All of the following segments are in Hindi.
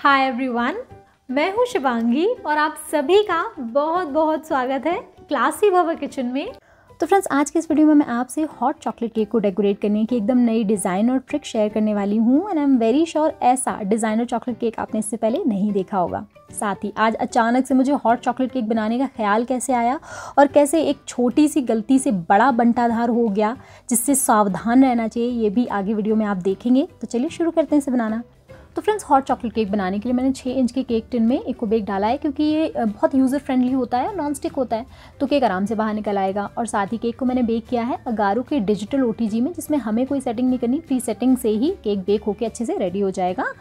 हाय एवरीवन, मैं हूँ शिवांगी और आप सभी का बहुत बहुत स्वागत है क्लासी भव किचन में। तो फ्रेंड्स, आज के इस वीडियो में मैं आपसे हॉट चॉकलेट केक को डेकोरेट करने की एकदम नई डिज़ाइन और ट्रिक शेयर करने वाली हूँ and I am very sure ऐसा डिज़ाइनर चॉकलेट केक आपने इससे पहले नहीं देखा होगा। साथ ही आज अचानक से मुझे हॉट चॉकलेट केक बनाने का ख्याल कैसे आया और कैसे एक छोटी सी गलती से बड़ा बंटाधार हो गया जिससे सावधान रहना चाहिए, ये भी आगे वीडियो में आप देखेंगे। तो चलिए शुरू करते हैं इसे बनाना। तो फ्रेंड्स, हॉट चॉकलेट केक बनाने के लिए मैंने 6 इंच के केक टिन में इको बेक डाला है क्योंकि ये बहुत यूज़र फ्रेंडली होता है, नॉन स्टिक होता है, तो केक आराम से बाहर निकल आएगा। और साथ ही केक को मैंने बेक किया है अगारो के डिजिटल OTG में, जिसमें हमें कोई सेटिंग नहीं करनी, प्री सेटिंग से ही केक बेक होकर अच्छे से रेडी हो जाएगा।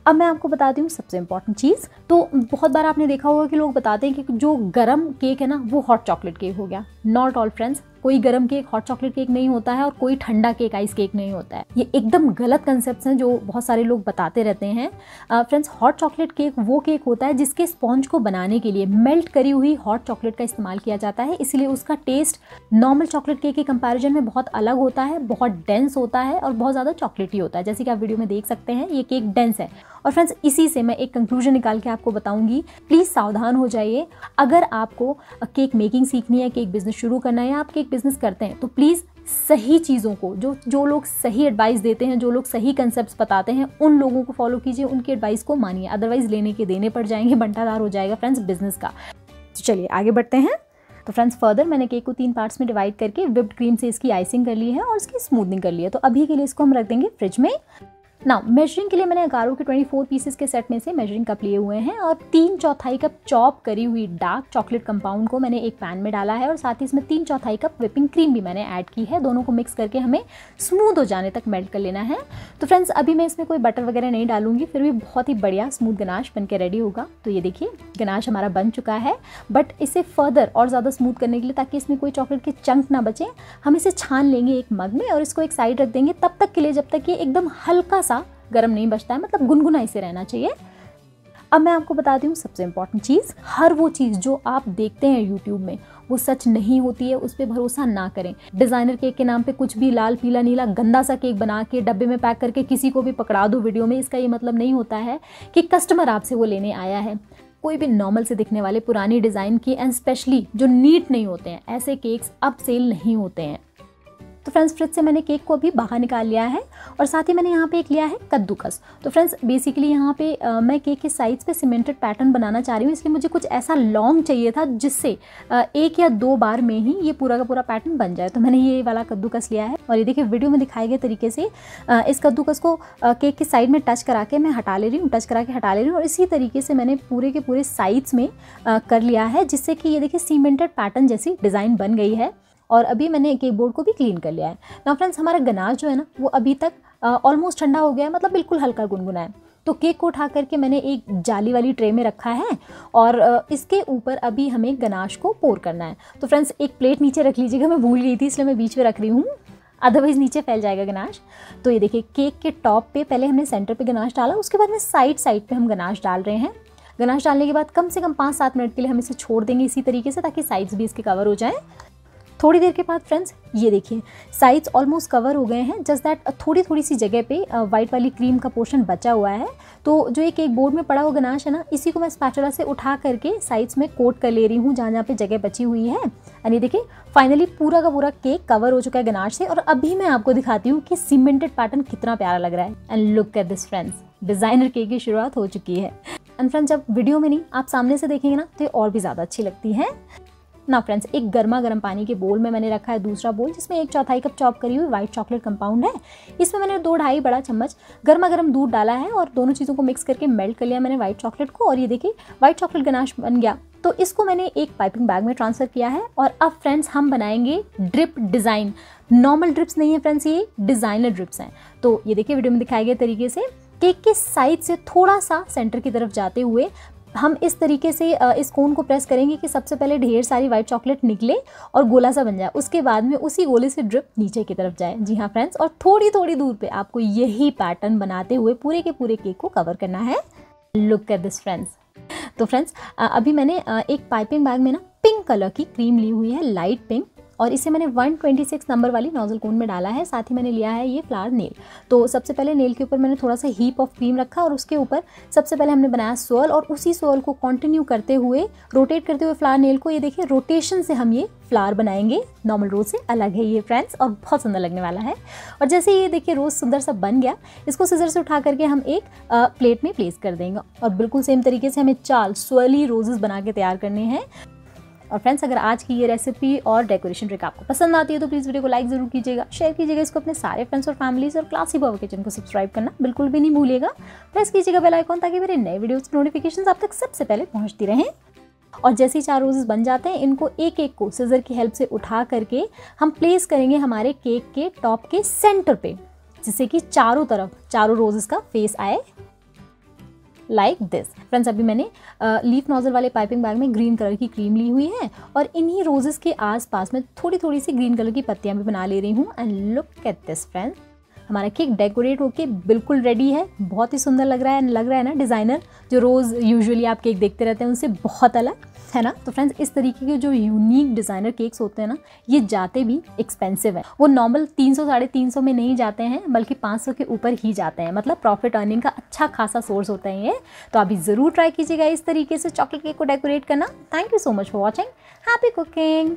अब मैं आपको बताती हूँ सबसे इम्पॉर्टेंट चीज़। तो बहुत बार आपने देखा होगा कि लोग बताते हैं कि जो गरम केक है ना वो हॉट चॉकलेट केक हो गया। नॉट ऑल फ्रेंड्स, कोई गरम केक हॉट चॉकलेट केक नहीं होता है और कोई ठंडा केक आइस केक नहीं होता है। ये एकदम गलत कंसेप्ट्स हैं जो बहुत सारे लोग बताते रहते हैं। फ्रेंड्स, हॉट चॉकलेट केक वो केक होता है जिसके स्पॉन्ज को बनाने के लिए मेल्ट करी हुई हॉट चॉकलेट का इस्तेमाल किया जाता है, इसलिए उसका टेस्ट नॉर्मल चॉकलेट केक के कंपैरिजन में बहुत अलग होता है, बहुत डेंस होता है और बहुत ज़्यादा चॉकलेटी होता है। जैसे कि आप वीडियो में देख सकते हैं, ये केक डेंस है। और फ्रेंड्स, इसी से मैं एक कंक्लूजन निकाल के आपको बताऊंगी। प्लीज़ सावधान हो जाइए। अगर आपको केक मेकिंग सीखनी है, केक बिजनेस शुरू करना है या आप केक बिजनेस करते हैं, तो प्लीज़ सही चीज़ों को, जो लोग सही एडवाइस देते हैं, जो लोग सही कंसेप्ट्स बताते हैं, उन लोगों को फॉलो कीजिए, उनकी एडवाइस को मानिए। अदरवाइज लेने के देने पड़ जाएंगे, बंटाधार हो जाएगा फ्रेंड्स बिजनेस का। तो चलिए आगे बढ़ते हैं। तो फ्रेंड्स, फर्दर मैंने केक को 3 पार्ट्स में डिवाइड करके व्हिप्ड क्रीम से इसकी आइसिंग कर ली है और इसकी स्मूथनिंग कर ली है। तो अभी के लिए इसको हम रख देंगे फ्रिज में। नाउ मेजरिंग के लिए मैंने अगारो के 24 पीसेस के सेट में से मेजरिंग कप लिए हुए हैं और 3/4 कप चॉप करी हुई डार्क चॉकलेट कंपाउंड को मैंने एक पैन में डाला है और साथ ही इसमें 3/4 कप व्हिपिंग क्रीम भी मैंने ऐड की है। दोनों को मिक्स करके हमें स्मूथ हो जाने तक मेल्ट कर लेना है। तो फ्रेंड्स, अभी मैं इसमें कोई बटर वगैरह नहीं डालूंगी, फिर भी बहुत ही बढ़िया स्मूथ गनाश बन के रेडी होगा। तो ये देखिए, गनाश हमारा बन चुका है, बट इसे फर्दर और ज़्यादा स्मूथ करने के लिए, ताकि इसमें कोई चॉकलेट के चंक ना बचे, हम इसे छान लेंगे एक मग में और इसको एक साइड रख देंगे तब तक के लिए जब तक ये एकदम हल्का सा गर्म नहीं बचता है, मतलब गुनगुना इसे रहना चाहिए। अब मैं आपको बताती हूँ सबसे इम्पॉर्टेंट चीज़। हर वो चीज़ जो आप देखते हैं यूट्यूब में वो सच नहीं होती है, उस पर भरोसा ना करें। डिज़ाइनर केक के नाम पे कुछ भी लाल पीला नीला गंदा सा केक बना के डब्बे में पैक करके किसी को भी पकड़ा दो वीडियो में, इसका ये मतलब नहीं होता है कि कस्टमर आपसे वो लेने आया है। कोई भी नॉर्मल से दिखने वाले पुरानी डिज़ाइन की एंड स्पेशली जो नीट नहीं होते हैं, ऐसे केक्स अब सेल नहीं होते हैं। तो फ्रेंड्स, फ्रिज से मैंने केक को अभी बाहर निकाल लिया है और साथ ही मैंने यहाँ पे एक लिया है कद्दूकस। तो फ्रेंड्स, बेसिकली यहाँ पे मैं केक के साइड्स पे सीमेंटेड पैटर्न बनाना चाह रही हूँ, इसलिए मुझे कुछ ऐसा लॉन्ग चाहिए था जिससे 1 या 2 बार में ही ये पूरा का पूरा पैटर्न बन जाए। तो मैंने ये वाला कद्दूकस लिया है और ये देखिए वीडियो में दिखाए गए तरीके से इस कद्दूकस को केक के साइड में टच करा के मैं हटा ले रही हूँ, टच करा के हटा ले रही हूँ। और इसी तरीके से मैंने पूरे के पूरे साइड्स में कर लिया है, जिससे कि ये देखिए सीमेंटेड पैटर्न जैसी डिज़ाइन बन गई है। और अभी मैंने केक बोर्ड को भी क्लीन कर लिया है। नाउ फ्रेंड्स, हमारा गनाश जो है ना वो अभी तक ऑलमोस्ट ठंडा हो गया है, मतलब बिल्कुल हल्का गुनगुना है। तो केक को उठा करके मैंने एक जाली वाली ट्रे में रखा है और इसके ऊपर अभी हमें गनाश को पोर करना है। तो फ्रेंड्स, एक प्लेट नीचे रख लीजिएगा, मैं भूल गई थी इसलिए मैं बीच में रख रही हूँ, अदरवाइज नीचे फैल जाएगा गनाश। तो ये देखिए, केक के टॉप पे पहले हमने सेंटर पे गनाश डाला, उसके बाद में साइड पे हम गनाश डाल रहे हैं। गनाश डालने के बाद कम से कम 5-7 मिनट के लिए हम इसे छोड़ देंगे इसी तरीके से, ताकि साइड्स भी इसके कवर हो जाएं। थोड़ी देर के बाद फ्रेंड्स, ये देखिए साइड्स ऑलमोस्ट कवर हो गए हैं, जस्ट दैट थोड़ी सी जगह पे वाइट वाली क्रीम का पोर्शन बचा हुआ है। तो जो एक बोर्ड में पड़ा हुआ गनाश है ना, इसी को मैं स्पैचुला से उठा करके साइड्स में कोट कर ले रही हूँ जहाँ जहाँ पे जगह बची हुई है। एंड ये देखिए फाइनली पूरा का पूरा केक कवर हो चुका है गनाश से। और अभी मैं आपको दिखाती हूँ कि सीमेंटेड पैटर्न कितना प्यारा लग रहा है। And look at this friends, designer cake की शुरुआत हो चुकी है। एंड फ्रेंड्स, जब वीडियो में नहीं आप सामने से देखेंगे ना तो ये और भी ज़्यादा अच्छी लगती है ना। फ्रेंड्स, एक गर्मा गर्म पानी के बोल में मैंने रखा है दूसरा बोल, जिसमें 1/4 कप चॉप करी हुई व्हाइट चॉकलेट कंपाउंड है। इसमें मैंने 2-2.5 बड़ा चम्मच गर्मा गर्म दूध डाला है और दोनों चीज़ों को मिक्स करके मेल्ट कर लिया मैंने व्हाइट चॉकलेट को। और ये देखिए व्हाइट चॉकलेट गनाश बन गया। तो इसको मैंने एक पाइपिंग बैग में ट्रांसफ़र किया है। और अब फ्रेंड्स, हम बनाएंगे ड्रिप डिज़ाइन। नॉर्मल ड्रिप्स नहीं है फ्रेंड्स, ये डिज़ाइनर ड्रिप्स हैं। तो ये देखिए वीडियो में दिखाए गए तरीके से केक के साइड से थोड़ा सा सेंटर की तरफ जाते हुए हम इस तरीके से इस कोन को प्रेस करेंगे कि सबसे पहले ढेर सारी व्हाइट चॉकलेट निकले और गोला सा बन जाए, उसके बाद में उसी गोले से ड्रिप नीचे की तरफ जाए। जी हाँ फ्रेंड्स, और थोड़ी दूर पे आपको यही पैटर्न बनाते हुए पूरे के पूरे केक को कवर करना है। Look at this friends. तो फ्रेंड्स, अभी मैंने एक पाइपिंग बैग में ना पिंक कलर की क्रीम ली हुई है, लाइट पिंक। और इसे मैंने 126 नंबर वाली नोजल कोन में डाला है। साथ ही मैंने लिया है ये फ्लावर नेल। तो सबसे पहले नेल के ऊपर मैंने थोड़ा सा हीप ऑफ क्रीम रखा और उसके ऊपर सबसे पहले हमने बनाया सोल, और उसी सोल को कंटिन्यू करते हुए, रोटेट करते हुए फ्लावर नेल को, ये देखिए रोटेशन से हम ये फ्लावर बनाएंगे। नॉर्मल रोज से अलग है ये फ्रेंड्स, और बहुत सुंदर लगने वाला है। और जैसे ये देखिए रोज सुंदर सा बन गया, इसको सीजर से उठा करके हम एक प्लेट में प्लेस कर देंगे। और बिल्कुल सेम तरीके से हमें 4 स्वर्ली रोजेस बना के तैयार करने हैं। और फ्रेंड्स, अगर आज की ये रेसिपी और डेकोरेशन ट्रिक आपको पसंद आती है तो प्लीज़ वीडियो को लाइक ज़रूर कीजिएगा, शेयर कीजिएगा इसको अपने सारे फ्रेंड्स और फैमिलीज, और क्लासी भव किचन को सब्सक्राइब करना बिल्कुल भी नहीं भूलिएगा। प्रेस कीजिएगा बेल आइकॉन ताकि मेरे नए वीडियोज़ की नोटिफिकेशन आप तक सबसे पहले पहुँचती रहें। और जैसे ही 4 रोजेस बन जाते हैं, इनको एक एक को सीजर की हेल्प से उठा करके हम प्लेस करेंगे हमारे केक के टॉप के सेंटर पे, जिससे कि चारों तरफ चारों रोजेस का फेस आए लाइक दिस। फ्रेंड्स, अभी मैंने लीफ नोजल वाले पाइपिंग बैग में ग्रीन कलर की क्रीम ली हुई है, और इन्हीं रोजेस के आसपास में थोड़ी थोड़ी सी ग्रीन कलर की पत्तियां भी बना ले रही हूँ। And look at this friends, हमारा केक डेकोरेट होके बिल्कुल रेडी है। बहुत ही सुंदर लग रहा है ना डिज़ाइनर, जो रोज़ यूजुअली आप केक देखते रहते हैं उनसे बहुत अलग है ना। तो फ्रेंड्स, इस तरीके के जो यूनिक डिज़ाइनर केक्स होते हैं ना, ये जाते भी एक्सपेंसिव है। वो नॉर्मल 300-350 में नहीं जाते हैं, बल्कि 500 के ऊपर ही जाते हैं। मतलब प्रॉफिट अर्निंग का अच्छा खासा सोर्स होता है ये। तो अभी ज़रूर ट्राई कीजिएगा इस तरीके से चॉकलेट केक को डेकोरेट करना। Thank you so much for watching. Happy cooking.